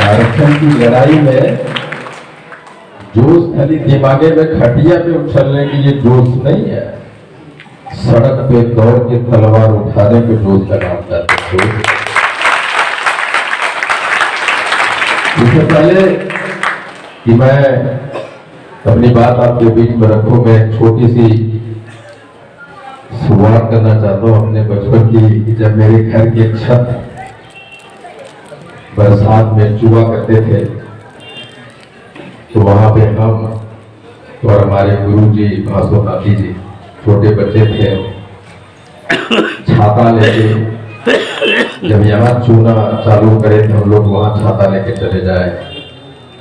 आरक्षण की लड़ाई में जोश खाली दिमागे में खटिया पे उछलने के लिए जोश नहीं है, सड़क पे दौड़ के तलवार उठाने पे जोश का नाम जाते हैं। इससे पहले कि मैं अपनी बात आपके बीच में रखूं, मैं एक छोटी सी शुरुआत करना चाहता हूं अपने बचपन की। जब मेरे घर की छत बरसात में चुआ करते थे तो वहां पे हम और हमारे गुरुजी भासोनाथी जी छोटे बच्चे थे, छाता लेके जब यहाँ चूना चालू करे तो हम लोग वहाँ छाता लेके चले जाए,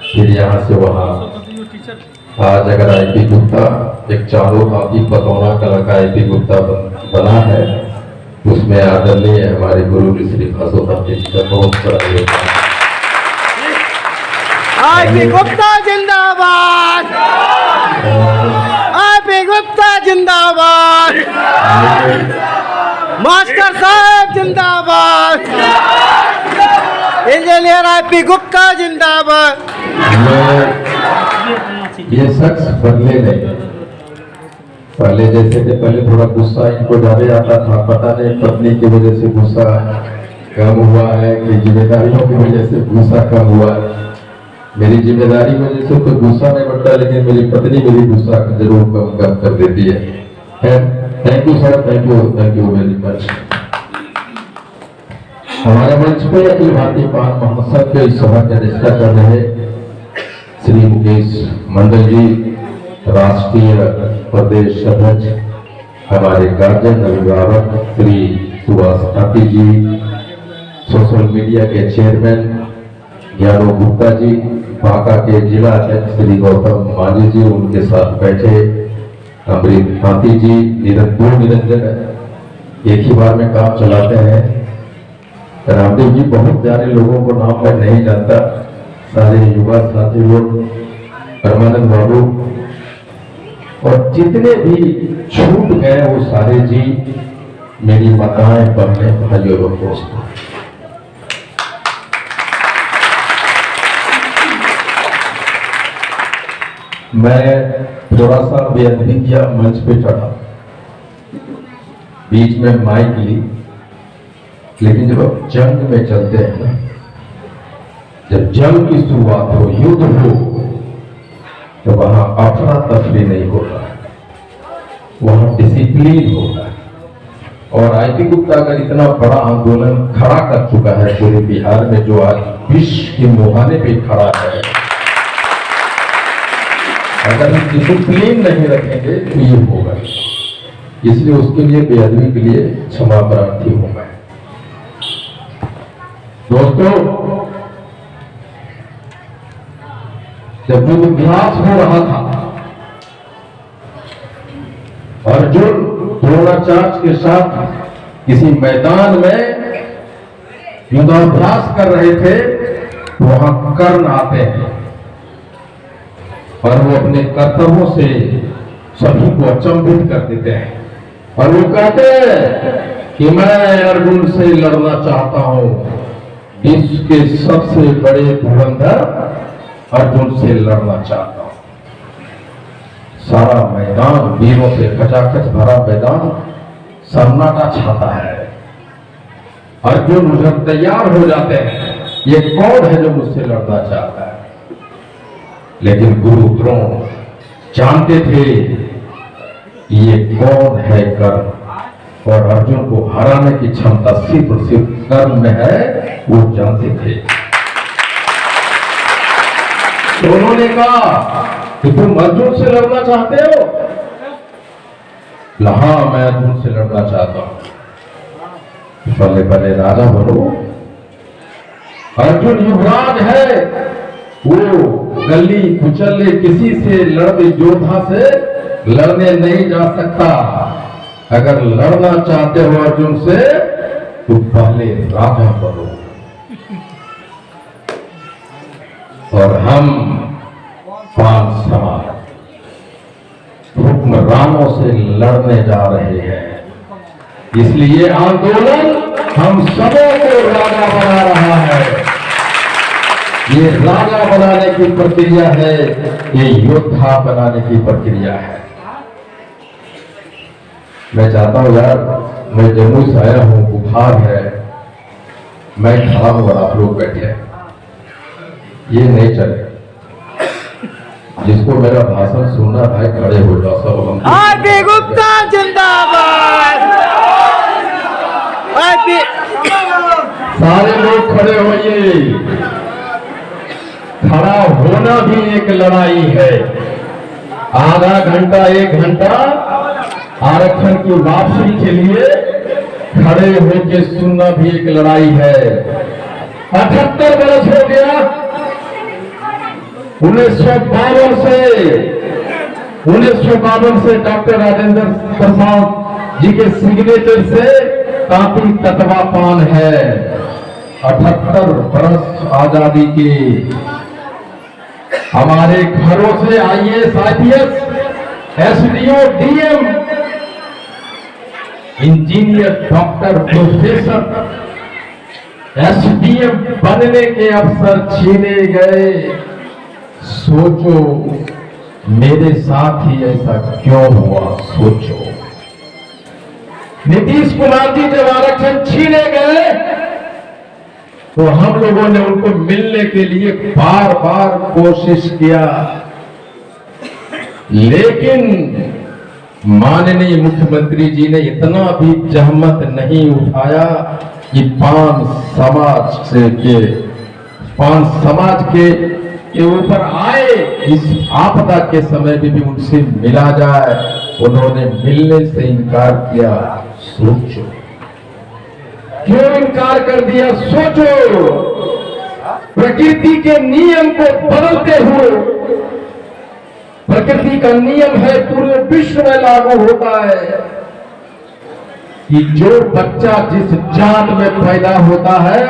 फिर यहाँ से वहाँ। आज अगर आईपी गुप्ता एक चारों काफी बतौना कलर का आईपी गुप्ता बना है, उसमें आदरणीय हमारे गुरु श्री भासोनाथी जी का बहुत बड़ा योगदान। आईपी गुप्ता जिंदाबाद, आईपी गुप्ता जिंदाबाद, मास्टर साहब जिंदाबाद, इंजीनियर आईपी गुप्ता जिंदाबाद। ये शख्स बदले नहीं, पहले जैसे थे, पहले थोड़ा गुस्सा इनको ज्यादा आता था, पता नहीं पत्नी की वजह से गुस्सा कम हुआ है कि जिम्मेदारियों की वजह से गुस्सा कम हुआ है। मेरी जिम्मेदारी की वजह से तो गुस्सा नहीं बढ़ता, लेकिन मेरी पत्नी मेरी गुस्सा जरूर कम कर देती है। Thank you sir, thank you very much. हमारे मंच पे अखिल भारतीय पान महोत्सव के इस सभा की अध्यक्षता कर रहे श्री मुकेश मंडल जी, राष्ट्रीय प्रदेश अध्यक्ष, हमारे गार्जियन अभिभावक श्री सुभाष ठाकुर जी, सोशल मीडिया के चेयरमैन ज्ञानो गुप्ता जी, बांका के जिला अध्यक्ष श्री गौतम मांझी जी, उनके साथ बैठे अमृत हाथी जी, निरंजन एक ही बार में काम चलाते हैं, रामदेव जी, बहुत सारे लोगों को नाम मैं नहीं जानता, सारे युवा साथी लोग, परमानंद बाबू, और जितने भी छूट गए वो सारे जी, मेरी माताएं, बहनें, भाइयों और दोस्तों। मैं थोड़ा सा बेअदबी किया, मंच पे चढ़ा, बीच में माइक ली, लेकिन जब आप जंग में चलते हैं ना, जब जंग की शुरुआत हो, युद्ध हो, तो वहां अफरा तफरी नहीं होता है, वहां डिसिप्लिन होता है। और आईपी गुप्ता अगर इतना बड़ा आंदोलन खड़ा कर चुका है पूरे बिहार में, जो आज विश्व के मुहाने पे खड़ा है, अगर हम डिसिप्लिन नहीं रखेंगे तो ये होगा। इसलिए उसके लिए बेअदबी के लिए क्षमा प्रार्थी हूं मैं। दोस्तों, जब युद्धाभ्यास हो रहा था, अर्जुन द्रोणाचार्य के साथ किसी मैदान में युद्धाभ्यास कर रहे थे, वहां कर्ण आते हैं और वो अपने कर्तव्यों से सभी को अचंभित कर देते हैं, और वो कहते हैं कि मैं अर्जुन से लड़ना चाहता हूं, विश्व के सबसे बड़े धुरंधर अर्जुन से लड़ना चाहता हूं। सारा मैदान वीरों से खचाखच भरा मैदान, सन्नाटा छाता है। अर्जुन उधर तैयार हो जाते हैं, ये कौन है जो मुझसे लड़ना चाहता है? लेकिन गुरु द्रोण जानते थे ये कौन है कर्ण, और अर्जुन को हराने की क्षमता सिर्फ कर्ण में है, वो जानते थे। तो उन्होंने कहा कि तुम अर्जुन से लड़ना चाहते हो? हाँ, मैं अर्जुन से लड़ना चाहता हूं। पहले पहले राजा बनो, अर्जुन युवराज है, वो गली कुचले किसी से लड़ते योद्धा से लड़ने नहीं जा सकता। अगर लड़ना चाहते हो अर्जुन से तो पहले राजा बनो। और हम पांच समाज हुक्मरानों से लड़ने जा रहे हैं, इसलिए आंदोलन हम सबों को राजा बना रहा है। ये राजा बनाने की प्रक्रिया है, ये योद्धा बनाने की प्रक्रिया है। मैं चाहता हूं यार, मैं जम्मू से आया हूं, बुखार है, मैं खड़ा हूं और आप लोग बैठे हैं, ये नहीं चले। जिसको मेरा भाषण सुनना भाई खड़े हो जाओ सब। आरपी गुप्ता जिंदाबाद। सारे लोग खड़े होइए। खड़ा होना भी एक लड़ाई है। आधा घंटा 1 घंटा आरक्षण की वापसी के लिए खड़े होकर सुनना भी एक लड़ाई है। 78 वर्ष हो गया 1952 से डॉक्टर राजेंद्र प्रसाद जी के सिग्नेचर से काफी तत्वापान है। 78 वर्ष आजादी के हमारे घरों से IAS IPS SDO DM engineer doctor professor SDM बनने के अवसर छीने गए। सोचो मेरे साथ ही ऐसा क्यों हुआ, सोचो। नीतीश कुमार जी जब आरक्षण छीने गए तो हम लोगों ने उनको मिलने के लिए बार बार कोशिश किया, लेकिन माननीय मुख्यमंत्री जी ने इतना भी जहमत नहीं उठाया कि पान समाज के ऊपर आए इस आपदा के समय में भी उनसे मिला जाए। उन्होंने मिलने से इनकार किया। सोचो क्यों इनकार कर दिया, सोचो। प्रकृति के नियम को बदलते हुए, प्रकृति का नियम है पूरे विश्व में लागू होता है कि जो बच्चा जिस जात में पैदा होता है,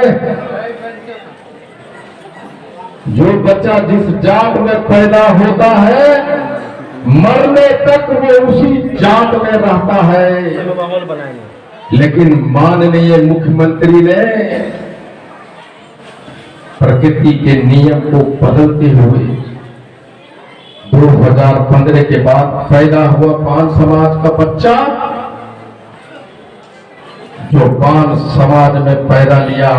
जो बच्चा जिस जात में पैदा होता है, मरने तक वो उसी जात में रहता है। लेकिन माननीय मुख्यमंत्री ने प्रकृति के नियम को बदलते हुए 2015 के बाद पैदा हुआ पान समाज का बच्चा, जो पान समाज में पैदा लिया,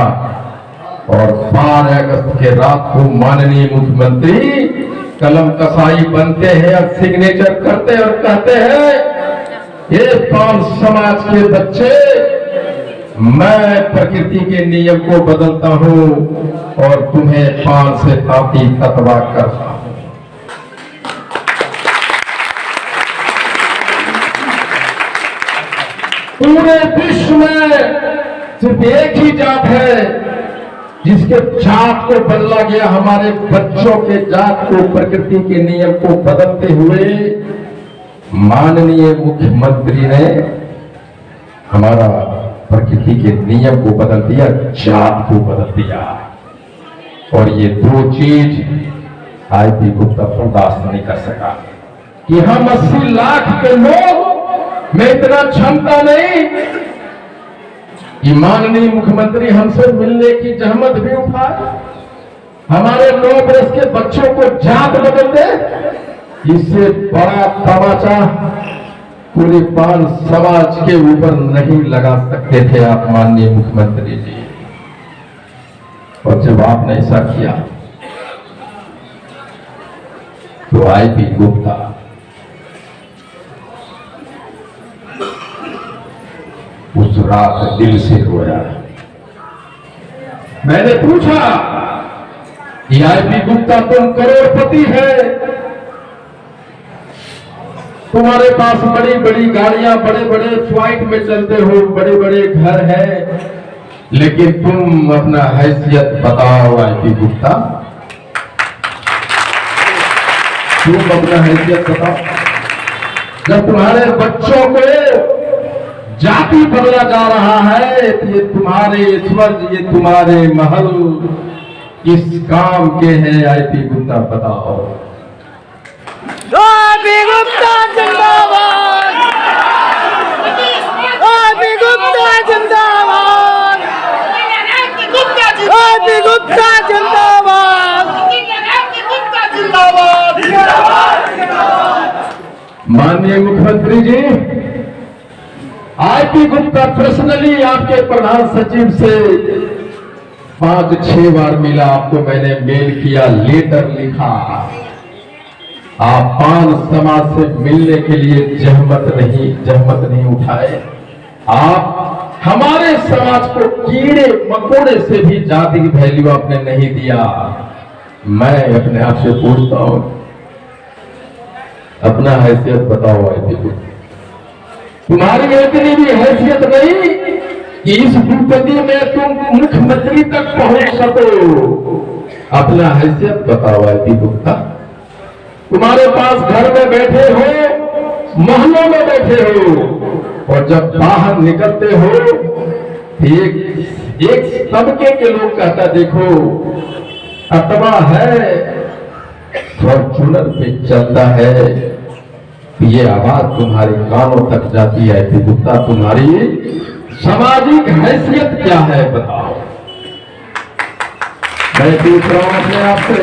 और 12 अगस्त के रात को माननीय मुख्यमंत्री कलम कसाई बनते हैं और सिग्नेचर करते और कहते हैं, ये पान समाज के बच्चे, मैं प्रकृति के नियम को बदलता हूं और तुम्हें पान से काफी ततवा करता हूं। पूरे विश्व में सिर्फ एक ही जात है जिसके जात को बदला गया, हमारे बच्चों के जात को प्रकृति के नियम को बदलते हुए माननीय मुख्यमंत्री ने हमारा प्रकृति के नियम को बदल दिया, जात को बदल दिया। और ये 2 चीज आईपी गुप्ता बर्दाश्त नहीं कर सका कि हम 80 लाख के लोग में इतना क्षमता नहीं कि माननीय मुख्यमंत्री हमसे मिलने की जहमत भी उठाए, हमारे 9 वर्ष के बच्चों को जात बदल दे। इससे बड़ा तमाचा पूरे पान समाज के ऊपर नहीं लगा सकते थे आप माननीय मुख्यमंत्री जी। और जब आपने ऐसा किया तो आईपी गुप्ता उस रात दिल से रोया। मैंने पूछा कि आईपी गुप्ता तुम करोड़पति है, तुम्हारे पास बड़ी बड़ी गाड़ियां, बड़े बड़े फ्लाइट में चलते हो, बड़े बड़े घर हैं, लेकिन तुम अपना हैसियत बताओ आईपी गुप्ता, तुम अपना हैसियत बताओ। जब तुम्हारे बच्चों को जाति बदला जा रहा है, ये तुम्हारे स्वर्ग, ये तुम्हारे महल किस काम के हैं आईपी गुप्ता बताओ। आईपी गुप्ता जिंदाबाद। आईपी गुप्ता जिंदाबाद। आईपी गुप्ता जिंदाबाद। माननीय मुख्यमंत्री जी, आईपी गुप्ता पर्सनली आपके प्रधान सचिव से 5-6 बार मिला, आपको मैंने मेल किया, लेटर लिखा। आप पान समाज से मिलने के लिए जहमत नहीं उठाए। आप हमारे समाज को कीड़े मकोड़े से भी ज्यादा वैल्यू आपने नहीं दिया। मैं अपने आप से पूछता हूं, अपना हैसियत बताओ आईपी को। तुम्हारी इतनी भी हैसियत नहीं कि इस विपत्ति में तुम मुख्यमंत्री तक पहुंच सको। अपना हैसियत बताओ आईपी गुप्ता। तुम्हारे पास घर में बैठे हो, महलों में बैठे हो, और जब बाहर निकलते हो एक तबके के लोग कहता देखो अतवा है, फॉर्चूनर पे चलता है, ये आवाज तुम्हारे कानों तक जाती है। कि गुप्ता तुम्हारी सामाजिक हैसियत क्या है बताओ। मैं पूछ रहा हूं अपने आप से,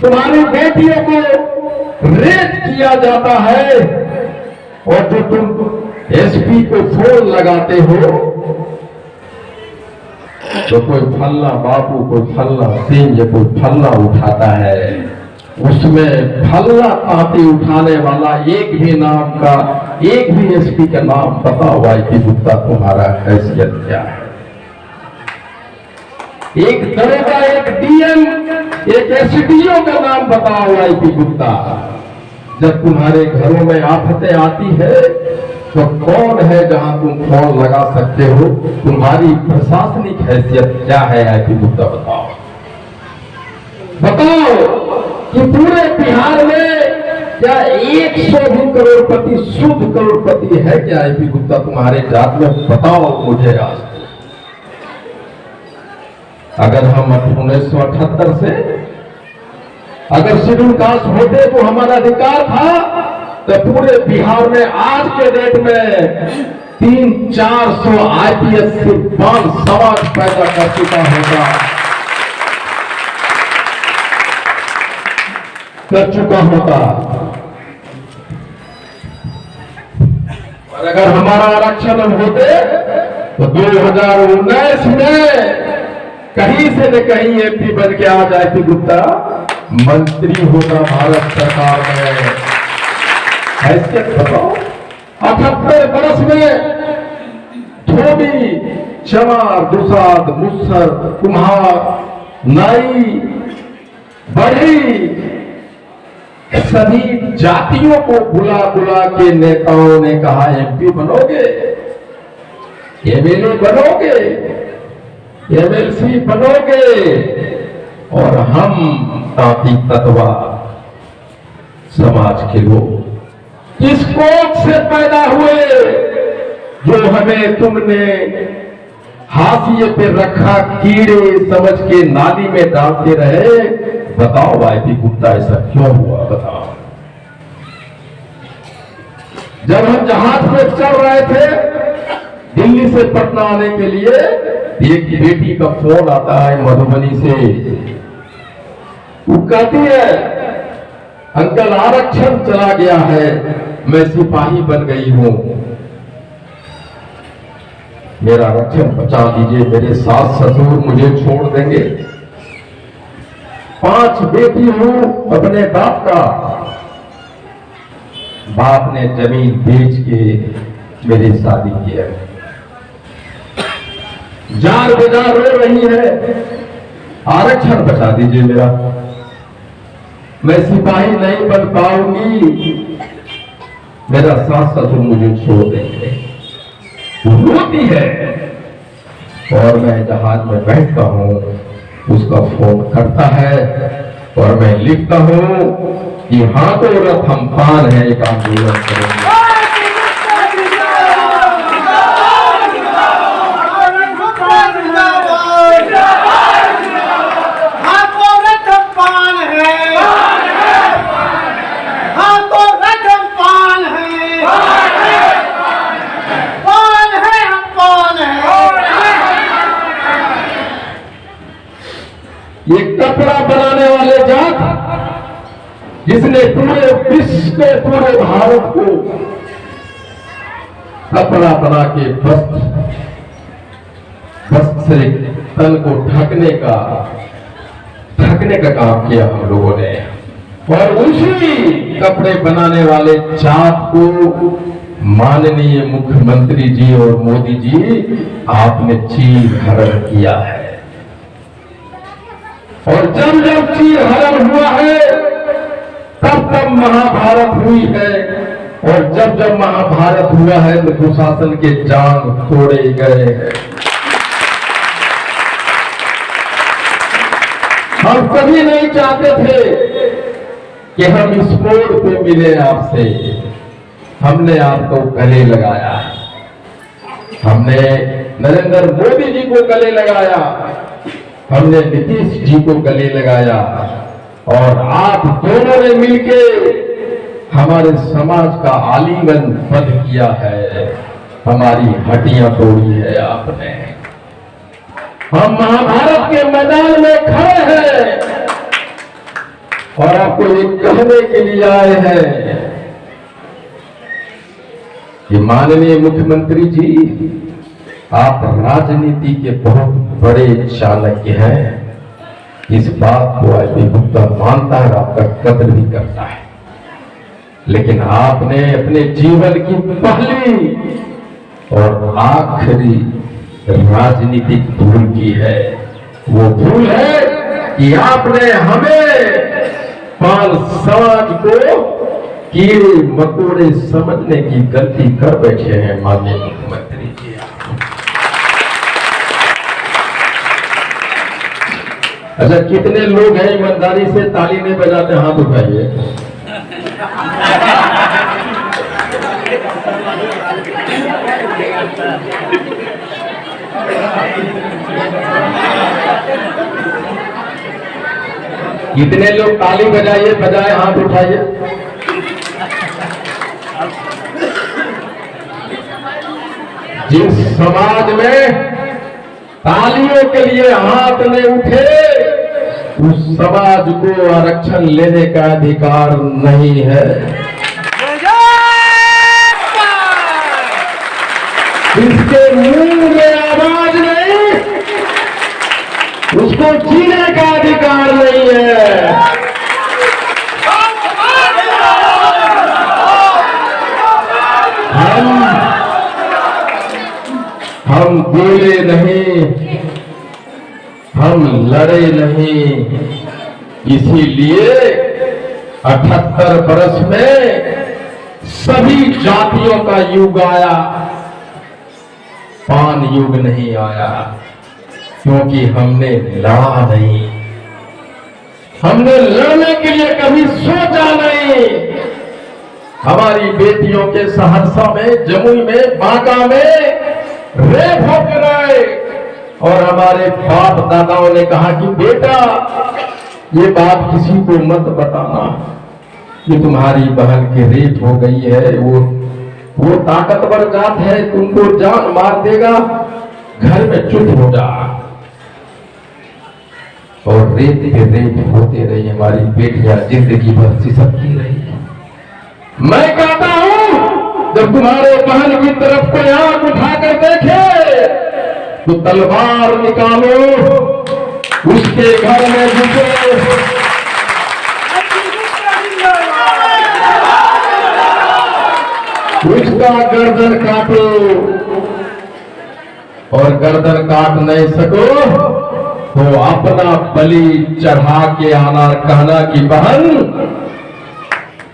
तुम्हारी बेटियों को रेप किया जाता है और जो तुम एसपी को फोन लगाते हो तो कोई फल्ला बाबू, कोई फल्ला सिंह या कोई फल्ला उठाता है, उसमें फल्ला तांती उठाने वाला एक भी नाम का, एक भी एसपी का नाम बताओ आईपी गुप्ता तुम्हारा हैसियत क्या है। एक दरोगा, एक डीएम, एक एसडीओ का नाम बताओ आईपी गुप्ता। जब तुम्हारे घरों में आफतें आती है तो कौन है जहां तुम फोन लगा सकते हो। तुम्हारी प्रशासनिक हैसियत क्या है आईपी गुप्ता बताओ। बताओ कि पूरे बिहार में क्या 100 भी करोड़पति, शुद्ध करोड़पति है क्या आईपी गुप्ता तुम्हारे जात में? बताओ मुझे आज। अगर हम 1978 से अगर शेड्यूल कास्ट होते तो हमारा अधिकार था, तो पूरे बिहार में आज के डेट में 300-400 आईपीएस से बाल समाज पैदा कर चुका होगा, कर चुका होगा। और अगर हमारा आरक्षण होते तो 2019 में कहीं से न कहीं एमपी बन के आ जाए कि गुप्ता मंत्री होगा भारत सरकार में। हैसियत बताओ। 78 बरस में धोबी, चमार, दुसाद, मुसहर, कुम्हार, नाई, बढ़ी, सभी जातियों को बुला बुला के नेताओं ने कहा एमपी बनोगे, एमएलए बनोगे, एमएलसी बनोगे, और हम तांती तत्वा समाज के लोग किस कोख से पैदा हुए जो हमें तुमने हाशिए पे रखा, कीड़े समझ के नाली में डालते रहे। बताओ आईपी गुप्ता ऐसा क्यों हुआ बताओ। जब हम जहाज पे चल रहे थे दिल्ली से पटना आने के लिए, एक बेटी का फोन आता है मधुबनी से, वो कहती है अंकल आरक्षण चला गया है, मैं सिपाही बन गई हूं, मेरा आरक्षण बचा दीजिए, मेरे सास ससुर मुझे छोड़ देंगे। 5 बेटी हूं अपने बाप का, बाप ने जमीन बेच के मेरी शादी की है, जार बाजार रो रही है, आरक्षण बचा दीजिए मेरा, मैं सिपाही नहीं बन पाऊंगी, मेरा सास ससुर मुझे छोड़ देंगे। रोती है और मैं जहाज में बैठता हूं, उसका फोन करता है और मैं लिखता हूं कि हाथों रथ हम पान है, एक आंदोलन करेंगे। ये कपड़ा बनाने वाले जात जिसने पूरे विश्व के पूरे भारत को कपड़ा बना के वस्त्र से तन को ढकने का काम किया हम लोगों ने। और उसी कपड़े बनाने वाले जात को माननीय मुख्यमंत्री जी और मोदी जी आपने चीर हरण किया है। और जब जब चीर हरण हुआ है तब तब महाभारत हुई है। और जब जब महाभारत हुआ है तो दुशासन के जांग तोड़े गए हैं। हम कभी नहीं चाहते थे कि हम इस मोड़ पे मिले आपसे। हमने आपको गले लगाया, हमने नरेंद्र मोदी जी को गले लगाया, हमने नीतीश जी को गले लगाया। और आप दोनों ने मिलके हमारे समाज का आलिंगन बंद किया है, हमारी हड्डियां तोड़ी है आपने। हम महाभारत के मैदान में खड़े हैं और आपको ये कहने के लिए आए हैं कि माननीय मुख्यमंत्री जी, आप राजनीति के बहुत बड़े चाणक्य हैं। इस बात को आईपी गुप्ता मानता है, आपका कदर भी करता है। लेकिन आपने अपने जीवन की पहली और आखिरी राजनीतिक भूल की है। वो भूल है कि आपने हमें पाल समाज को कीड़े मकोड़े समझने की गलती कर बैठे हैं माननीय मुख्यमंत्री जी। अच्छा, कितने लोग हैं ईमानदारी से ताली नहीं बजाते? हाथ उठाइए। कितने लोग ताली बजाए हाथ उठाइए। जिस समाज में तालियों के लिए हाथ नहीं उठे, उस समाज को आरक्षण लेने का अधिकार नहीं है। जिसके मुंह में आवाज नहीं, उसको जीने का अधिकार नहीं है। हम बोले नहीं, हम लड़े नहीं। इसीलिए 78 वर्ष में सभी जातियों का युग आया, पान युग नहीं आया। क्योंकि हमने लड़ा नहीं, हमने लड़ने के लिए कभी सोचा नहीं। हमारी बेटियों के सहरसा में, जमुई में, बांका में रेप होते रहे और हमारे बाप दादाओं ने कहा कि बेटा, ये बात किसी को मत बताना कि तुम्हारी बहन की रेप हो गई है। वो ताकतवर जात है, तुमको जान मार देगा, घर में चुप हो जा। और रेप पे रेप होते रही, हमारी बेटियां जिंदगी भर सिसकती रही। मैं कहता हूं, जब तुम्हारे बहन की तरफ कोई आंख उठाकर देखे तो तलवार निकालो, उसके घर में घुसे, उसका गर्दन काटो। और गर्दन काट नहीं सको तो अपना बलि चढ़ा के आना, कहना कि बहन,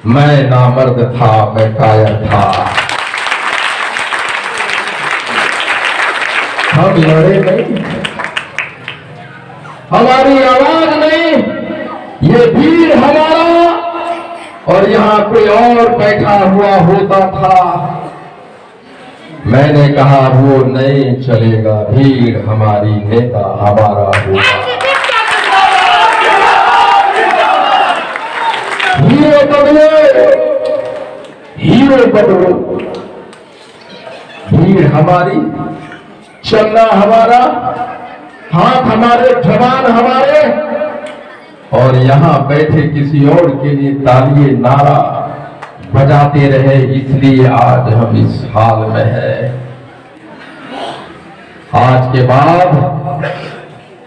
मैं नामर्द था, मैं कायर था। हम लड़े नहीं, हमारी आवाज नहीं, ये भीड़ हमारा और यहां कोई और बैठा हुआ होता था। मैंने कहा वो नहीं चलेगा, भीड़ हमारी, नेता हमारा होगा। हीरो बदलो, हीरो बदलो। भीड़ हमारी, चलना हमारा, हाथ हमारे, जवान हमारे, और यहाँ बैठे किसी और के लिए तालिए नारा बजाते रहे, इसलिए आज हम इस हाल में हैं। आज के बाद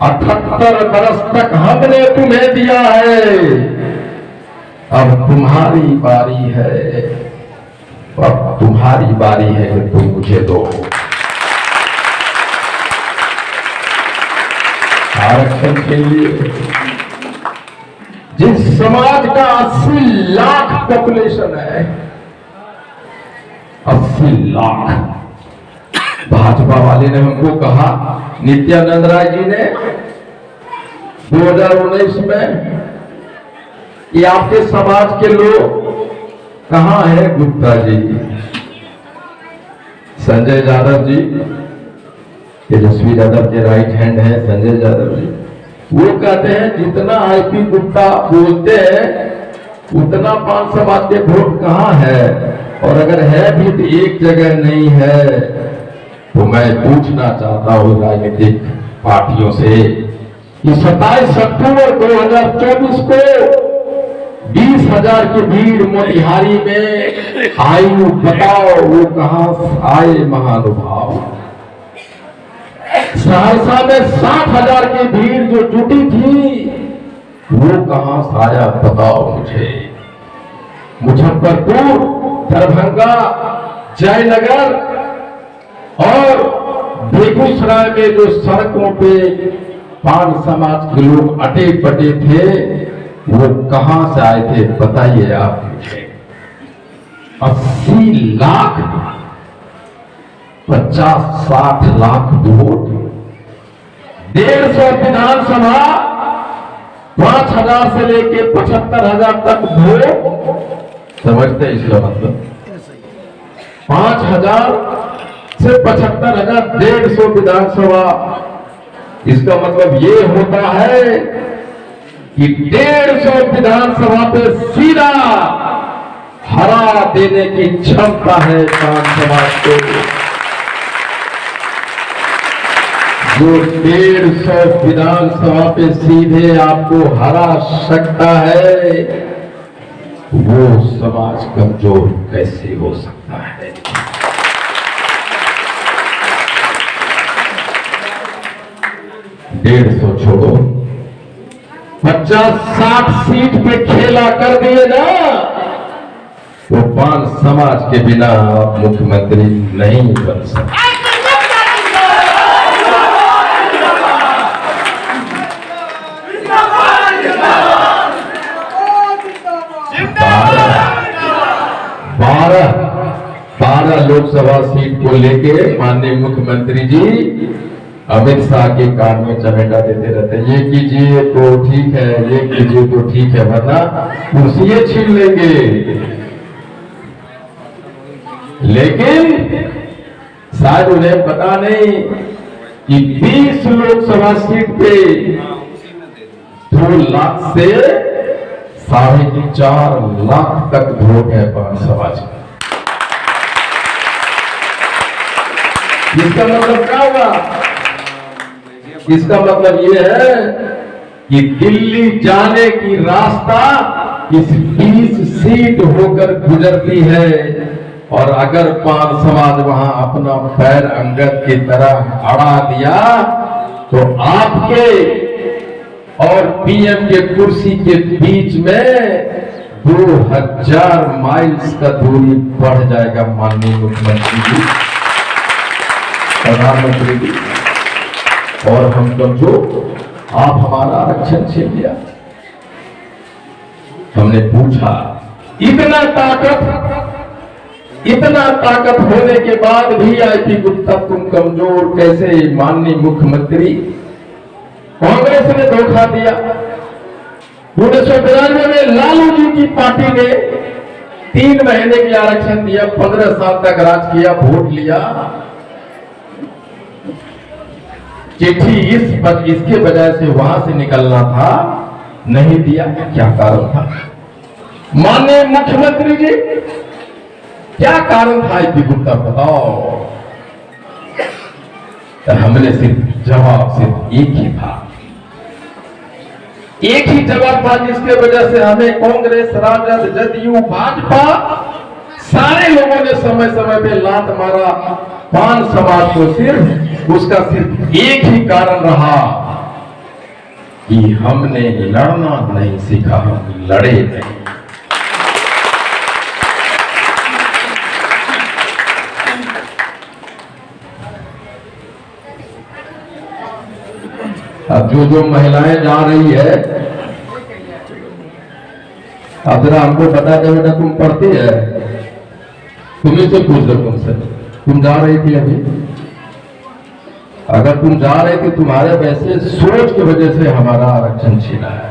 78 बरस तक हमने तुम्हें दिया है, अब तुम्हारी बारी है, अब तुम्हारी बारी है कि तुम मुझे दो। आरक्षण के लिए जिस समाज का 80 लाख पॉपुलेशन है, 80 लाख, भाजपा वाले ने हमको कहा, नित्यानंद राय जी ने 2019 में, कि आपके समाज के लोग कहां है? गुप्ता जी, संजय यादव जी, तेजस्वी यादव के राइट हैंड है संजय यादव जी, वो कहते हैं जितना आईपी गुप्ता बोलते हैं उतना पान समाज के वोट कहां है, और अगर है भी तो एक जगह नहीं है। तो मैं पूछना चाहता हूं राजनीतिक पार्टियों से कि 27 अक्टूबर 2024 को 20,000 की भीड़ मोतिहारी में आई, बताओ वो कहां आए महानुभाव? सहरसा में 60,000 की भीड़ जो जुटी थी वो कहां से आया, बताओ मुझे। मुजफ्फरपुर, दरभंगा, जयनगर और बेगूसराय में जो सड़कों पे पान समाज के लोग अटे पटे थे वो कहां से आए थे, बताइए आप मुझे। 80 लाख, 50-60 लाख वोट, 150 विधानसभा, 5,000 से लेके 75,000 तक वोट, समझते हैं इसका मतलब? 5,000 से 75,000, 150 विधानसभा, इसका मतलब ये होता है कि 150 विधानसभा पे सीधा हरा देने की क्षमता है पान समाज को। जो 150 विधानसभा पे सीधे आपको हरा सकता है, वो समाज कमजोर कैसे हो सकता है? 150 छोड़ो, 50-60 सीट पे खेला कर दिए ना, तो पान समाज के बिना आप मुख्यमंत्री नहीं बन सकते। 12 लोकसभा सीट को लेके माननीय मुख्यमंत्री जी अमित शाह के कान में चमेटा देते रहते हैं, ये कीजिए तो ठीक है, ये कीजिए तो ठीक है, वरना कुर्सियां छीन लेंगे। लेकिन शायद उन्हें पता नहीं कि 20 लोकसभा सीट पे 2 लाख से 4.5 लाख तक वोट है पान समाज का। इसका मतलब क्या हुआ? इसका मतलब यह है कि दिल्ली जाने की रास्ता इस 20 सीट होकर गुजरती है, और अगर पान समाज वहां अपना पैर अंगद की तरह अड़ा दिया तो आपके और पीएम के कुर्सी के बीच में 2000 माइल्स का दूरी बढ़ जाएगा। माननीय मुख्यमंत्री जी, प्रधानमंत्री जी, और हम कमजोर, आप हमारा आरक्षण छीन लिया। हमने पूछा, इतना ताकत होने के बाद भी आईपी गुप्ता तुम कमजोर कैसे? माननीय मुख्यमंत्री, कांग्रेस ने धोखा दिया। 1992 में लालू जी की पार्टी ने 3 महीने की आरक्षण दिया, 15 साल तक राज किया, वोट लिया। चिट्ठी इसके वजह से वहां से निकलना था, नहीं दिया। क्या कारण था? माननीय मुख्यमंत्री जी, क्या कारण था आईपी गुप्ता, बताओ। तो हमने जवाब सिर्फ एक ही था एक ही जवाब था जिसके वजह से हमें कांग्रेस, राजद, जदयू, भाजपा सारे लोगों ने समय समय पे लात मारा। पान समाज को उसका सिर्फ एक ही कारण रहा कि हमने लड़ना नहीं सीखा, हम लड़े नहीं। अब जो महिलाएं जा रही है, अब जरा हमको बता दे बेटा, तुम पढ़ती है, तुम्हें से पूछ दो तुमसे, तुम जा रही थी अभी? अगर तुम जा रहे थे, तुम्हारे वैसे सोच की वजह से हमारा आरक्षण छीना है।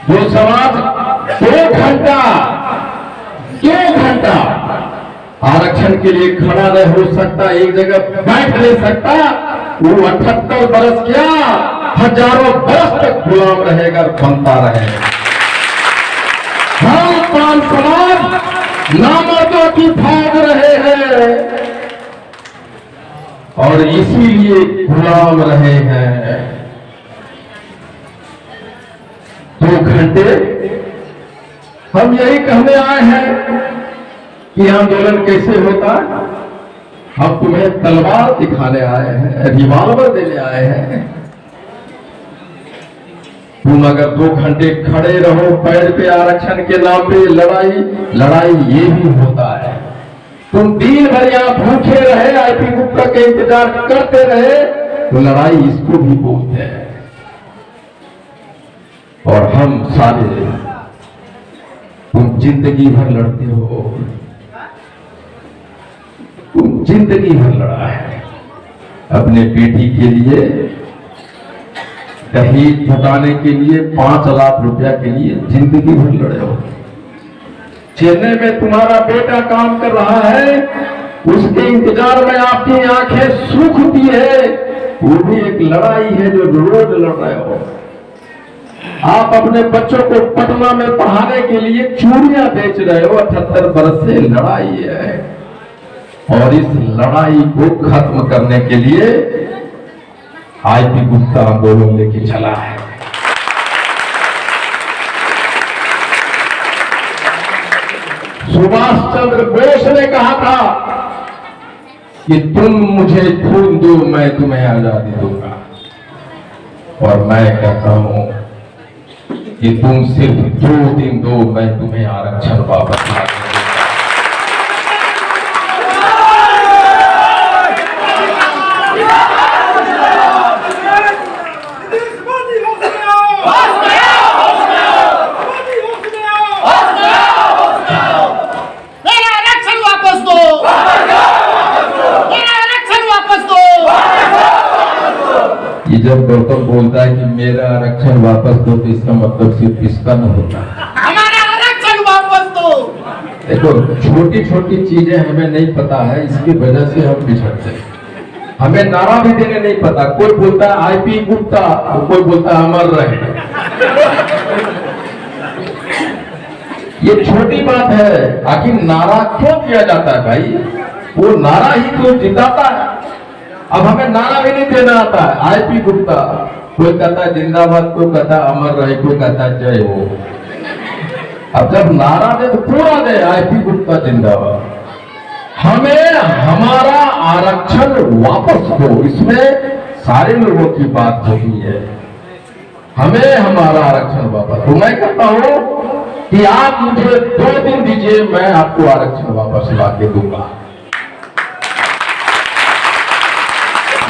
जो समाज 2 घंटा आरक्षण के लिए खड़ा नहीं हो सकता, एक जगह बैठ नहीं सकता, वो 78 बरस क्या, हजारों बरस तक गुलाम रहेगा, बनता रहेगा। हम पान समाज नामर्दों की भाग रहे हैं और इसीलिए गुलाम रहे हैं। 2 घंटे हम यही कहने आए हैं कि आंदोलन कैसे होता है। हम तुम्हें तलवार दिखाने आए हैं, रिवॉल्वर देने आए हैं। तुम अगर 2 घंटे खड़े रहो पैर पे आरक्षण के नाम पे, लड़ाई ये भी होता है। तुम दिन भर यहां भूखे रहे, आईपी गुप्ता के इंतजार करते रहे, तो लड़ाई इसको भी बोलते हैं। और हम सारे, तुम जिंदगी भर लड़ते हो, तुम जिंदगी भर लड़ा है अपने बेटी के लिए, दहेज जुटाने के लिए, 5 लाख रुपया के लिए जिंदगी भर लड़े हो। चेन्नई में तुम्हारा बेटा काम कर रहा है, उसके इंतजार में आपकी आंखें सूखती है, वो भी एक लड़ाई है जो रोज लड़ रहे हो। आप अपने बच्चों को पटना में पढ़ाने के लिए चूड़ियां बेच रहे हो, 78 बरस से लड़ाई है। और इस लड़ाई को खत्म करने के लिए आईपी गुप्ता आंदोलन लेके चला है। सुभाष चंद्र बोस ने कहा था कि तुम मुझे खून दो, मैं तुम्हें आजादी दूंगा। और मैं कहता हूं कि तुम सिर्फ 2 दिन दो, मैं तुम्हें आरक्षण वापस ला दूंगा। जब गौतम बोलता है कि मेरा आरक्षण वापस दो, तो इसका मतलब सिर्फ इसका न होता, हमारा आरक्षण वापस दो। देखो, छोटी छोटी चीजें हमें नहीं पता है, इसकी वजह से हम बिछड़ते हैं। हमें नारा भी देने नहीं पता। कोई बोलता है आईपी गुप्ता, तो कोई बोलता है अमर रहे। ये छोटी बात है, आखिर नारा क्यों दिया जाता है भाई? वो नारा ही तो जिताता है। अब हमें नारा भी नहीं देना आता है। आईपी गुप्ता, कोई कहता है जिंदाबाद, कोई कहता है अमर रहे, कोई कहता है जय हो। अब जब नारा दे तो पूरा दे, आईपी गुप्ता जिंदाबाद। हमें हमारा आरक्षण वापस दो, इसमें सारे लोगों की बात होती है। हमें हमारा आरक्षण वापस। तो मैं कहता हूं कि आप मुझे 2 दिन दीजिए, मैं आपको आरक्षण वापस ला के दूंगा।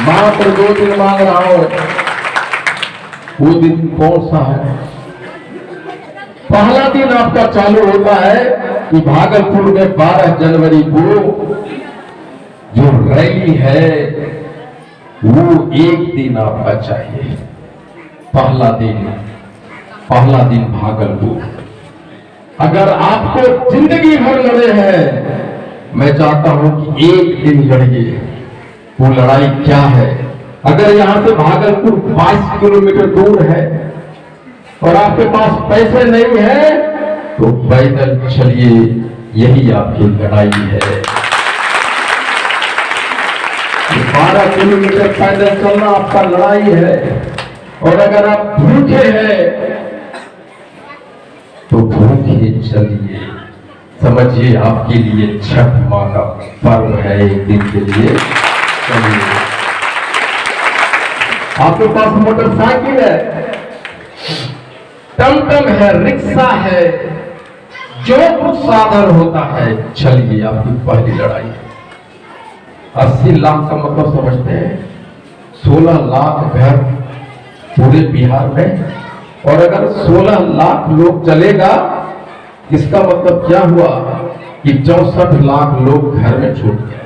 मात्र 2 दिन मांग रहा हूं। वो दिन कौन सा है? पहला दिन आपका चालू होता है कि भागलपुर में 12 जनवरी को जो रैली है, वो 1 दिन आपका चाहिए। पहला दिन भागलपुर। अगर आपको जिंदगी भर लड़े हैं, मैं चाहता हूं कि 1 दिन लड़िए। वो लड़ाई क्या है? अगर यहां से भागलपुर 22 किलोमीटर दूर है और आपके पास पैसे नहीं है, तो पैदल चलिए, यही आपकी लड़ाई है। 12 किलोमीटर पैदल चलना आपका लड़ाई है। और अगर आप भूखे हैं चलिए, समझिए आपके लिए छठ माँ का पर्व है, एक दिन के लिए चलिए। आपके पास मोटरसाइकिल है, टमटम है, रिक्शा है, जो कुछ साधन होता है, चलिए आपकी पहली लड़ाई है। 80 लाख का मतलब समझते हैं, 16 लाख घर पूरे बिहार में, और अगर 16 लाख लोग चलेगा, इसका मतलब क्या हुआ कि 64 लाख लोग घर में छूट गए।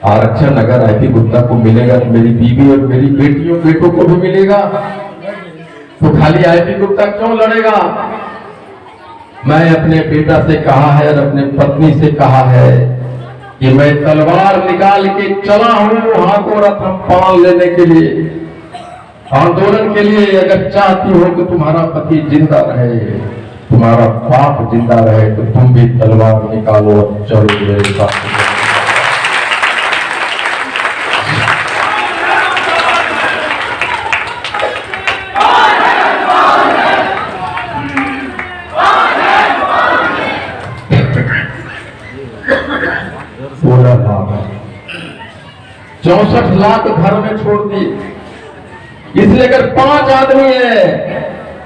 आरक्षण अगर आईपी गुप्ता को मिलेगा तो मेरी बीवी और मेरी बेटियों बेटों को भी मिलेगा, तो खाली आईपी गुप्ता क्यों लड़ेगा? मैं अपने बेटा से कहा है और अपने पत्नी से कहा है कि मैं तलवार निकाल के चला हूं हाथों रथम पान लेने के लिए, आंदोलन के लिए। अगर चाहती हो कि तुम्हारा पति जिंदा रहे, तुम्हारा बाप जिंदा रहे, तो तुम भी तलवार निकालो और चलो मेरे साथ। पूरा लाभ 64 लाख घर में छोड़ दिए, इसलिए अगर 5 आदमी है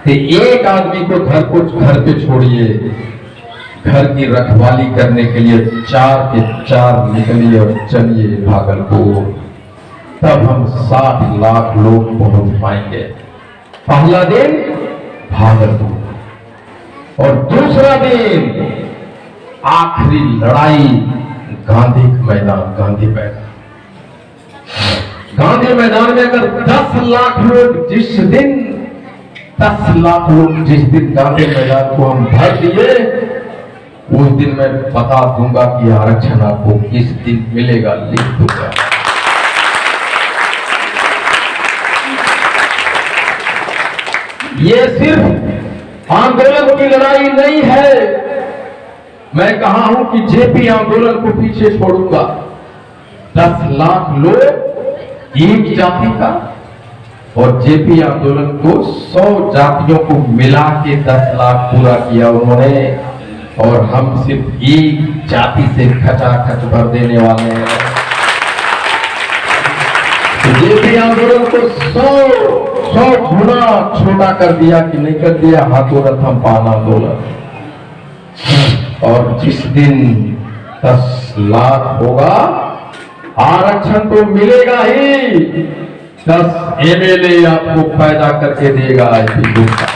तो एक आदमी को घर पे छोड़िए, घर की रखवाली करने के लिए 4 के 4 निकलिए और चलिए भागलपुर, तब हम 60 लाख लोग पहुंच पाएंगे। पहला दिन भागलपुर और दूसरा दिन आखिरी लड़ाई गांधी मैदान, गांधी मैदान। गांधी मैदान में अगर 10 लाख लोग जिस दिन 10 लाख लोग जिस दिन गांधी मैदान को हम भर दिए, उस दिन मैं बता दूंगा कि आरक्षण आपको किस दिन मिलेगा, लिख दूंगा। ये सिर्फ आंदोलन की लड़ाई नहीं है, मैं कहा हूं कि जेपी आंदोलन को पीछे छोड़ूंगा। 10 लाख लोग एक जाति का, और जेपी आंदोलन को 100 जातियों को मिला के 10 लाख पूरा किया उन्होंने, और हम सिर्फ एक जाति से खचाखच भर देने वाले हैं। तो जेपी आंदोलन को 100 गुना छोटा कर दिया कि नहीं कर दिया, हाथों रथम पान आंदोलन। और जिस दिन 10 लाख होगा, आरक्षण तो मिलेगा ही, 10 एमएलए आपको पैदा करके देगा आईपी गुप्ता।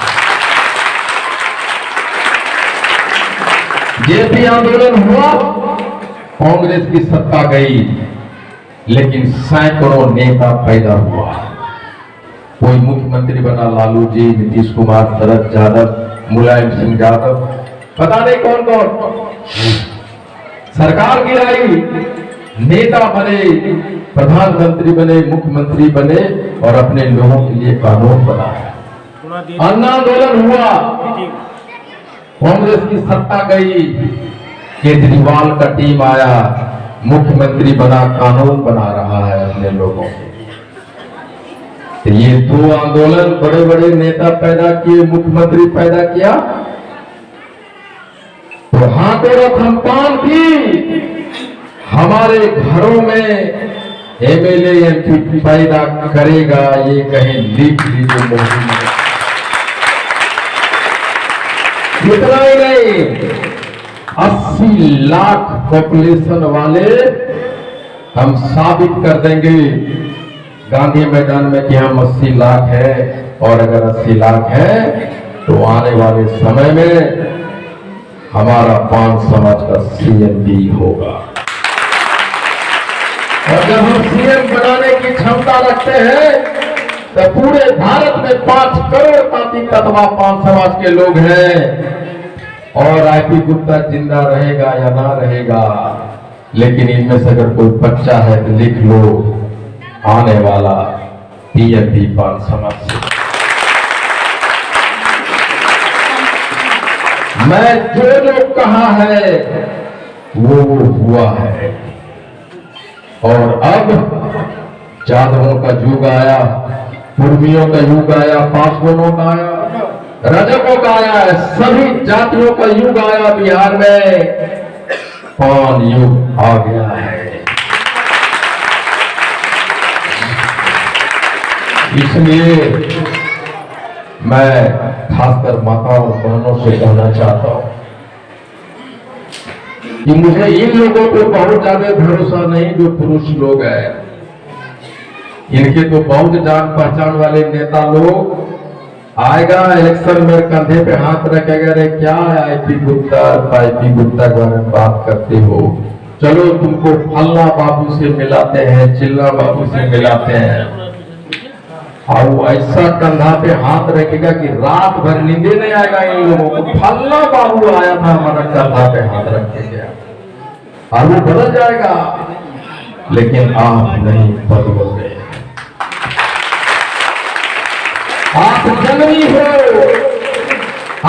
जेपी आंदोलन हुआ, कांग्रेस की सत्ता गई, लेकिन सैकड़ों नेता पैदा हुआ। कोई मुख्यमंत्री बना, लालू जी, नीतीश कुमार, शरद यादव, मुलायम सिंह यादव, पता नहीं कौन कौन सरकार गिराई, नेता बने, प्रधानमंत्री बने, मुख्यमंत्री बने, और अपने लोगों के लिए कानून बनाया। अन्ना आंदोलन हुआ, कांग्रेस की सत्ता गई, केजरीवाल का टीम आया, मुख्यमंत्री बना, कानून बना रहा है अपने लोगों के। ये 2 आंदोलन, बड़े बड़े नेता पैदा किए, मुख्यमंत्री पैदा किया, तो हाथों रथम पान की हमारे घरों में एमएलए एमपी पैदा करेगा, ये कहीं लिख लीजिए मोदी ने। इतना ही नहीं, 80 लाख पॉपुलेशन वाले हम साबित कर देंगे गांधी मैदान में कि हम 80 लाख है, और अगर 80 लाख है तो आने वाले समय में हमारा पान समाज का सीएम भी होगा। और जब हम सीएम बनाने की क्षमता रखते हैं, तो पूरे भारत में 5 करोड़ तांती तत्वा पान समाज के लोग हैं, और आईपी गुप्ता जिंदा रहेगा या ना रहेगा, लेकिन इनमें से अगर कोई बच्चा है तो लिख लो, आने वाला पीएम भी पान समाज से। मैं जो कहा है वो हुआ है, और अब यादवों का युग आया, कुर्मियों का युग आया, पासवानों का आया, रजकों का आया है, सभी जातियों का युग आया बिहार में, पान युग आ गया है। इसलिए मैं खासकर माताओं और बहनों से कहना चाहता हूं कि मुझे इन लोगों पे बहुत ज्यादा भरोसा नहीं जो पुरुष लोग हैं। इनके तो बहुत जान पहचान वाले नेता लोग आएगा इलेक्शन में कंधे पे हाथ रखेगा, रे क्या है आईपी गुप्ता के बारे में बात करते हो, चलो तुमको फल्ला बाबू से मिलाते हैं, चिल्ला बाबू से मिलाते हैं। और वो ऐसा कंधा पे हाथ रखेगा कि रात भर नींदे नहीं आएगा इन लोगों को। फल्ला बाबू आया था हमारा कंधा पे हाथ रख के गया, और वो बदल जाएगा, लेकिन आप नहीं बदलोगे। आप जन्मी हो,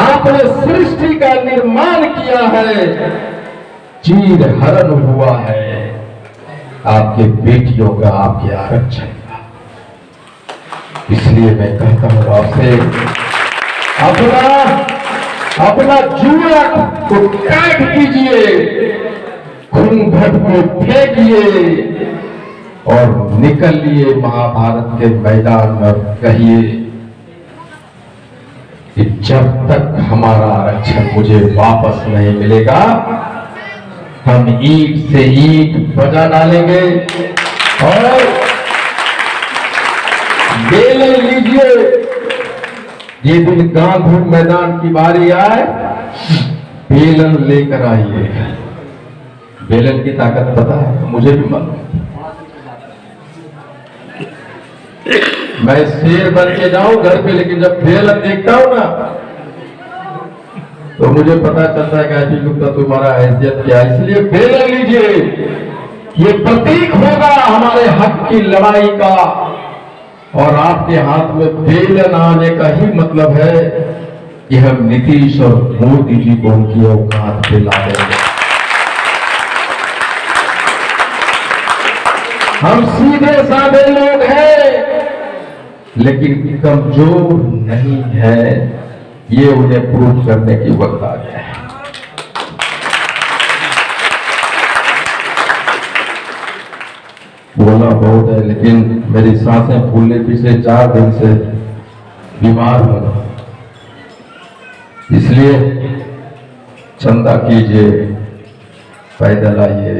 आपने सृष्टि का निर्माण किया है, चीर हरण हुआ है आपके बेटियों का, आपके आरक्षण का। इसलिए मैं कहता हूं आपसे, अपना जुआ को काट कीजिए, घूंघट को फेंकिए और निकलिए महाभारत के मैदान में। कहिए कि जब तक हमारा आरक्षण मुझे वापस नहीं मिलेगा, हम ईंट से ईंट बजा डालेंगे। और बेलन लीजिए, ये दिन गांधी मैदान की बारी आए, बेलन लेकर आइए। बेलन की ताकत पता है, मुझे भी मालूम। मैं शेर बन के जाऊं घर पे, लेकिन जब बेलन देखता हूं ना, तो मुझे पता चलता है कि आईपी गुप्ता तुम्हारा हैसियत क्या है। इसलिए बेलन लीजिए, ये प्रतीक होगा हमारे हक की लड़ाई का। और आपके हाथ में बेलन आने का ही मतलब है कि हम नीतीश और मोदी जी को उनकी औकात पे ला देंगे। हम सीधे साधे लोग हैं, लेकिन कमजोर नहीं है, ये उन्हें प्रूव करने की वक्त आ गया है। बोलना बहुत है, लेकिन मेरी सांसें फूलने पिछले 4 दिन से बीमार हूं। इसलिए चंदा कीजिए, पैदल आइए,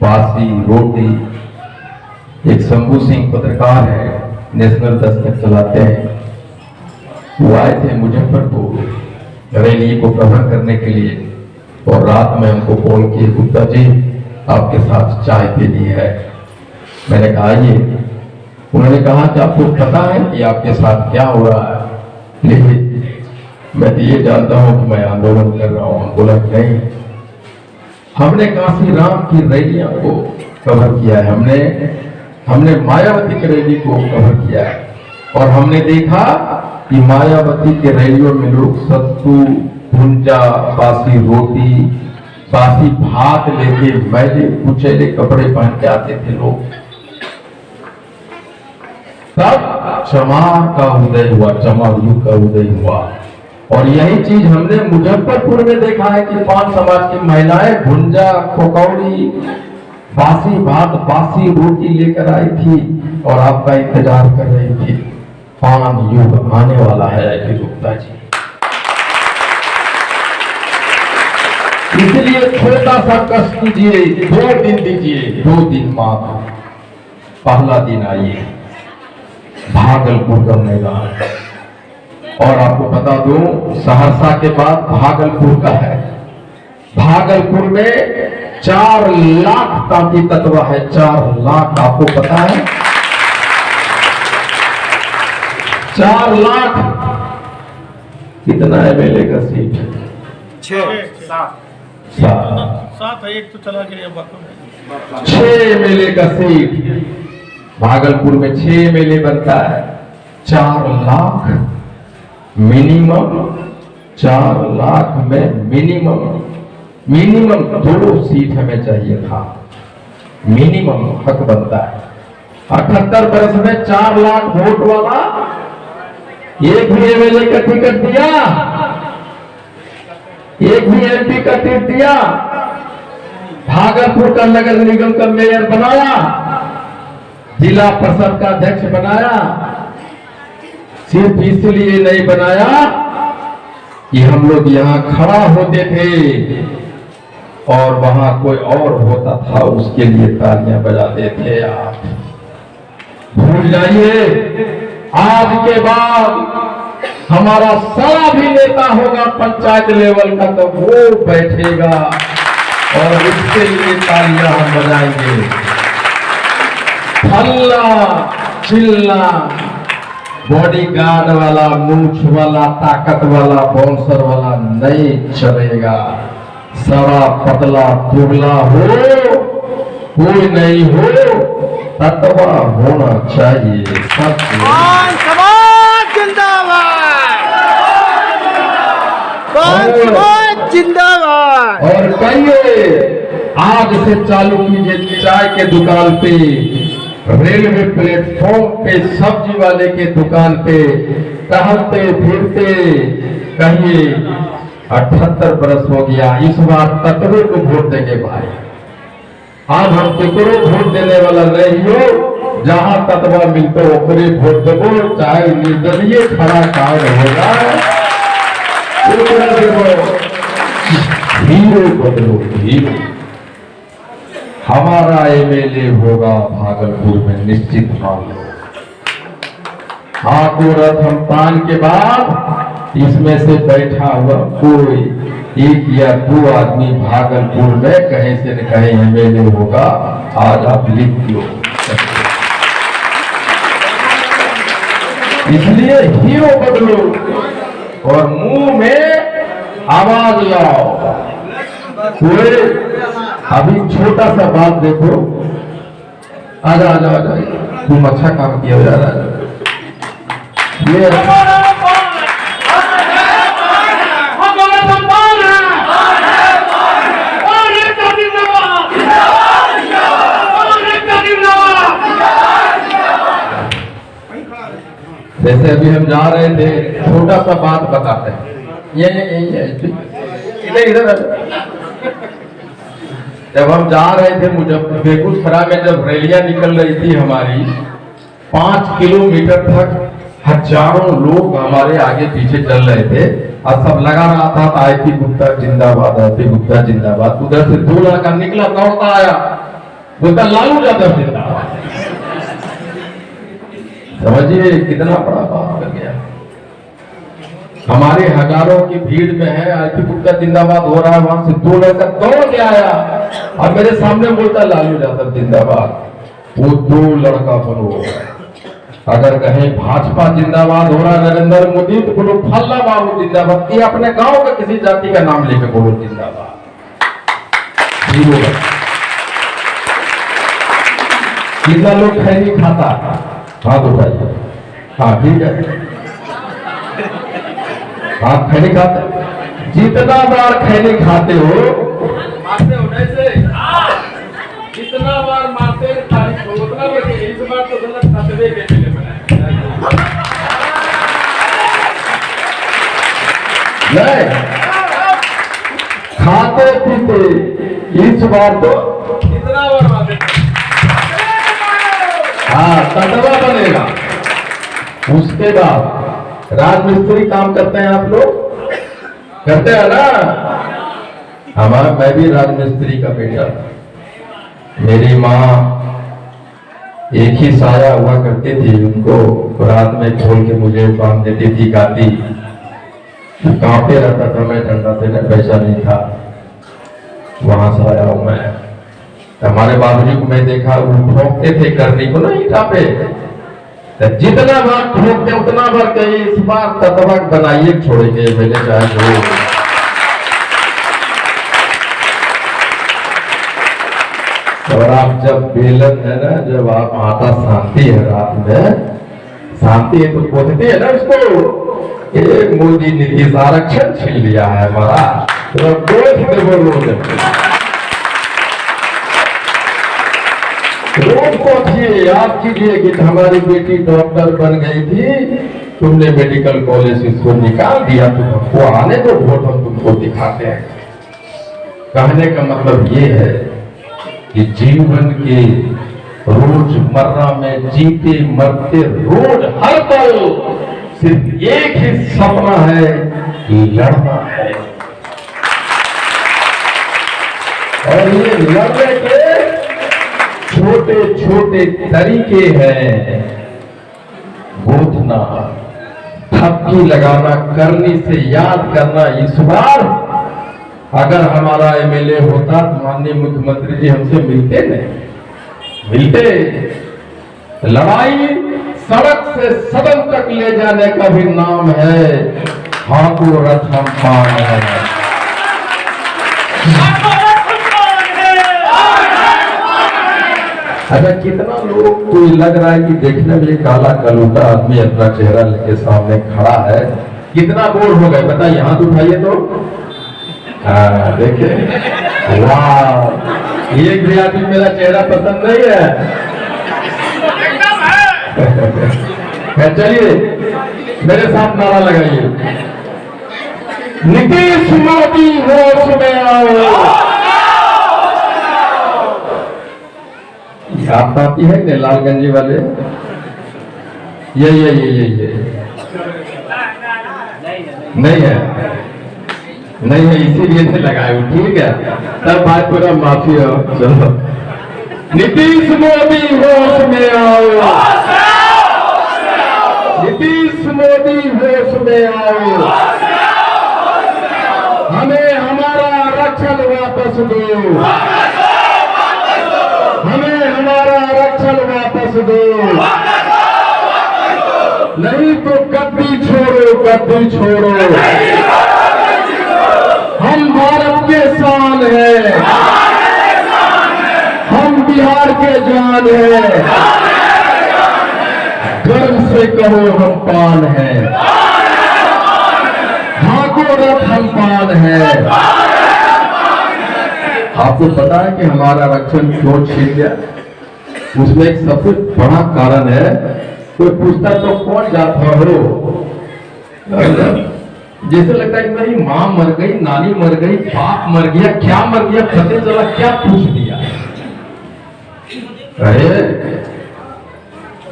बासी रोटी। एक शंभू सिंह पत्रकार है, नेशनल दस्तक चलाते हैं, वो आए थे मुजफ्फरपुर रैली को कवर करने के लिए, और रात में हमको कॉल किए, गुप्ता जी आपके साथ चाय पीनी है। मैंने कहा आइए। उन्होंने कहा कि आपको पता है कि आपके साथ क्या हो रहा है? लेकिन मैं तो ये जानता हूं कि मैं आंदोलन कर रहा हूं। बोला नहीं, हमने काशी राम की रैलियों को कवर किया है, हमने मायावती की रैली को कवर किया है, और हमने देखा कि मायावती के रैलियों में लोग सत्तू, भुंजा, बासी रोटी, बासी भात लेके मैले कुचैले कपड़े पहन के आते थे लोग। तब चमार का उदय हुआ, चमार युग का उदय हुआ। और यही चीज हमने मुजफ्फरपुर में देखा है कि पान समाज की महिलाएं भुंजा, पकौड़ी, बासी भात, बासी रोटी लेकर आई थी और आपका इंतजार कर रही थी। पान युग आने वाला है आईपी गुप्ता जी। इसलिए छोटा सा कष्ट कीजिए, 2 दिन दीजिए, 2 दिन मात्र। पहला दिन आइए भागलपुर का मैदान, और आपको बता दूं सहरसा के बाद भागलपुर का है। भागलपुर में 4 लाख तांती तत्व है, 4 लाख। आपको पता है 4 लाख कितना एमएलए का सीट? 7 है, एक तो चला गया। 6 एमएलए का सीट भागलपुर में, 6 एमएलए बनता है। 4 लाख मिनिमम, 4 लाख में मिनिमम 2 सीट हमें चाहिए था, मिनिमम हक बनता है। 78 वर्ष में 4 लाख वोट वाला एक भी एमएलए का टिकट दिया, एक भी एमपी का टिकट दिया, भागलपुर का नगर निगम का मेयर बनाया, जिला परिषद का अध्यक्ष बनाया। सिर्फ इसलिए नहीं बनाया कि हम लोग यहां खड़ा होते थे और वहां कोई और होता था उसके लिए तालियां बजाते थे। आप भूल जाइए, आज के बाद हमारा सारा भी नेता होगा पंचायत लेवल का तो वो बैठेगा और उसके लिए तालियां हम बजाएंगे। हल्ला चिल्ला, बॉडीगार्ड वाला, मूछ वाला, ताकत वाला, बाउंसर वाला नहीं चलेगा। सारा पतला दुबला हो, कोई नहीं हो, तत्वा होना चाहिए। कौन समाज जिंदाबाद, कौन समाज जिंदाबाद। और कहिए आज से चालू कीजिए चाय के दुकान पे, रेलवे प्लेटफॉर्म पे, सब्जी वाले के दुकान पे, टहलते फिरते कहिए 78 बरस हो गया, इस बार तत्वे को वोट देंगे भाई। आज हम केकरो वोट देने वाला नहीं हो, जहां तत्वा मिलते ओकरे वोट देवो, चाहे निर्दलीय खड़ा कार्य होगा। हीरो बदलो, हीरो। हमारा एमएलए होगा भागलपुर में, निश्चित मान लो। ठाकुर रथ हम तान के बाद इसमें से बैठा हुआ कोई एक या दो आदमी भागलपुर में कहीं से न कहीं एमएलए होगा। आज आप लिख लो। इसलिए हीरो बदलो और मुंह में आवाज लाओ। कोई अभी छोटा सा बात देखो, आजा आजा आजा, तुम अच्छा काम किया जा रहा है। ये जैसे अभी हम जा रहे थे, छोटा सा बात बताते हैं। ये इधर इधर जब हम जा रहे थे मुजफ्फर बेगूसराय में, जब रैलियां निकल रही थी हमारी, 5 किलोमीटर तक हजारों लोग हमारे आगे पीछे चल रहे थे और सब लगा रहा था आईपी गुप्ता जिंदाबाद, आईपी गुप्ता जिंदाबाद। उधर से 2 लड़का निकला, दौड़ता आया, बोलता लालू यादव जिंदाबाद। समझिए कितना बड़ा बात कर गया। हमारे हजारों की भीड़ में है, आईपी गुप्ता जिंदाबाद हो रहा है, वहां से 2 लड़का दौड़ के आया और मेरे सामने बोलता लालू यादव जिंदाबाद। वो 2 लड़का बनो। अगर कहीं भाजपा जिंदाबाद हो रहा है, नरेंद्र मोदी, तो बोलो फल्ला बाबू जिंदाबाद। ये अपने गांव का किसी जाति का नाम लेके बोलो जिंदाबाद। कितना लोग खैनी खाता? हाथ उठाइए। हाँ ठीक है, आप खैनी खाते? जितना बार खैनी खाते हो, मारते हो ऐसे, जितना बार मारते हो उतना बार। इस बार तो गलत खतरे के लिए नहीं खाते पीते, इस बार तो कितना बार मारते। हाँ तटवा बनेगा। उसके बाद राजमिस्त्री काम करते हैं आप लोग, करते हैं ना? हमारा, मैं भी राजमिस्त्री का बेटा। मेरी माँ एक ही साया हुआ करती थी, उनको रात में खोल के मुझे बांध देती थी, गाती। कांपे रहता था मैं, ठंडा देने पैसा नहीं था, वहां से आया हूं मैं। हमारे बाबूजी को मैं देखा, वो ठोकते थे करनी को ना ईटा पे, जितना बार ठोकते उतना बार कहीं इस बार तत्वा बनाइए, छोड़ेंगे मेरे चाहे जो। और आप जब बेलन है ना, जब आप आटा शांति है रात में, शांति है तो बोलते हैं ना उसको, एक मोदी नीतीश आरक्षण छीन लिया है हमारा, तो रोज पहुंचिए, याद कीजिए कि हमारी बेटी डॉक्टर बन गई थी तुमने मेडिकल कॉलेज इसको निकाल दिया, तुमको आने दो, वोट हम तुमको दिखाते हैं। कहने का मतलब ये है कि जीवन के रोजमर्रा में जीते मरते रोज हर पल सिर्फ एक ही सपना है कि लड़ना है। और ये लड़ने के छोटे छोटे तरीके हैं। बोथना, थपकी लगाना, करनी से याद करना। इस बार अगर हमारा एमएलए होता तो माननीय मुख्यमंत्री जी हमसे मिलते नहीं, मिलते। लड़ाई सड़क से सदन तक ले जाने का भी नाम है, हाथों रथ हम पान है। अच्छा, कितना लोग को लग रहा है कि देखने में ये काला कलूटा आदमी अपना चेहरा लेके सामने खड़ा है, कितना बोर हो गए बताइए, हाथ उठाइए तो। देखे, वाह, एक भी आदमी मेरा चेहरा पसंद नहीं है। चलिए मेरे साथ नारा लगाइए, नीतीश मोदी होश में आओ। आप आती है कि लालगंजी वाले, ये नहीं है, नहीं है, इसीलिए नहीं लगाए। ठीक है, तब बात पूरा माफी हो। चलो, नीतीश मोदी होश में आओ, नीतीश मोदी होश में आओ, हमें हमारा आरक्षण वापस दो, हमें हमारा आरक्षण वापस दो, नहीं तो गद्दी छोड़ो, गद्दी छोड़ो। हम भारत के शान है, हम बिहार के जान है, गर्व से कहो हम पान है, हाथों रथ हम पान है। आपको पता है कि हमारा आरक्षण क्यों छीन गया? उसमें एक सबसे बड़ा कारण है, कोई पूछता तो कौन जाता हो, जैसे लगता है कि मेरी माँ मर गई, नानी मर गई, बाप मर गया, क्या मर गया, पता चला क्या पूछ दिया। अरे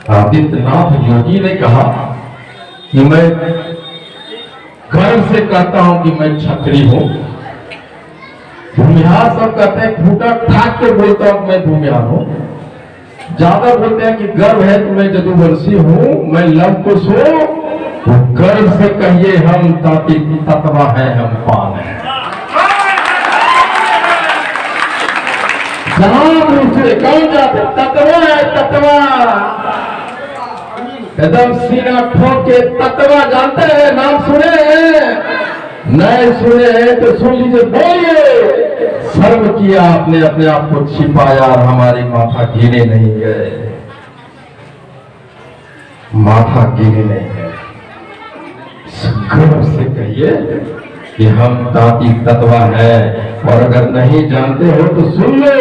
आदित्यनाथ योगी ने कहा कि मैं गर्व से कहता हूं कि मैं क्षत्रिय हूं। भूमिहार सब कहते हैं, फूटा ठाक के बोलता हूं मैं भूमिहार हूं। ज्यादा बोलते हैं कि गर्व है कि मैं जदुवंशी हूं, मैं लव कुश हूं। तो गर्व से कहिए हम ताती तत्वा है, हम पान है। से कौन जाते तत्वा है, तत्वा एकदम सीना ठोक के तत्वा जानते हैं, नाम सुने हैं? नहीं सुने हैं तो सुन लीजिए, बोलिए। शर्म किया आपने, अपने आप को छिपाया और हमारी माथा गिने नहीं गए, माथा गिने नहीं गए। गर्व से कहिए कि हम ताती तत्वा है। और अगर नहीं जानते हो तो सुन लो,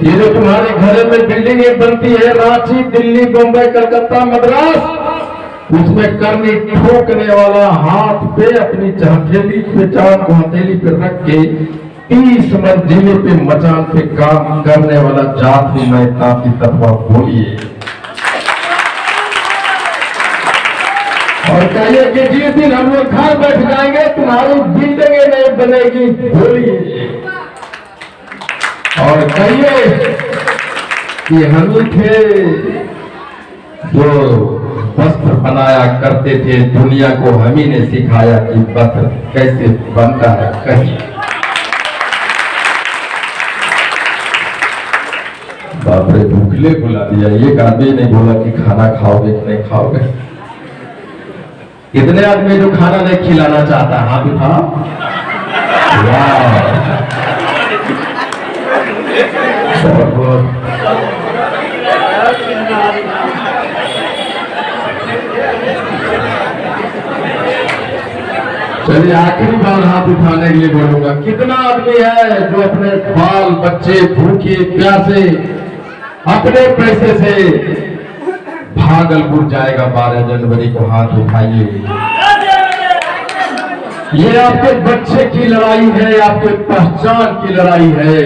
ये जो तुम्हारे घर में बिल्डिंगें बनती है, रांची, दिल्ली, बम्बई, कलकत्ता, मद्रास, उसमें करनी ठोकने वाला हाथ पे अपनी हथेली पे, चांद को हथेली पे रख के 30 मंजिले पे मचान पे काम करने वाला जात हूं मैं, ताती तत्वा। बोलिए और कहिए कि जिस दिन हम लोग घर बैठ जाएंगे तुम्हारी बिल्डिंगें नहीं बनेगी। बोलिए और कहिए कि हम ही थे जो वस्त्र बनाया करते थे, दुनिया को हम ही ने सिखाया कि वस्त्र कैसे बनता है। कहिए बाप रे, भूखले बुला दिया। एक आदमी ने बोला कि खाना खाओगे कि नहीं खाओगे? कितने आदमी जो खाना नहीं खिलाना चाहता है, हाथ उठा। बहुत बहुत चलिए, आखिरी बार हाथ उठाने के लिए बोलूंगा। कितना आदमी है जो अपने बाल बच्चे भूखे प्यासे अपने पैसे से भागलपुर जाएगा 12 जनवरी को, हाथ उठाइए। ये आपके बच्चे की लड़ाई है, आपके पहचान की लड़ाई है,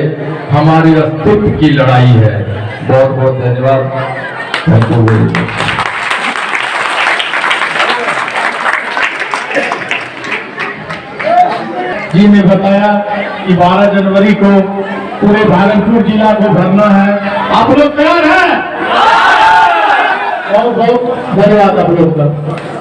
हमारे अस्तित्व की लड़ाई है। बहुत बहुत धन्यवाद। Thank you very much. Ji ने बताया कि 12 जनवरी को पूरे भागलपुर जिला को भरना है। आप लोग तैयार हैं? बहुत बहुत धन्यवाद आप लोग का।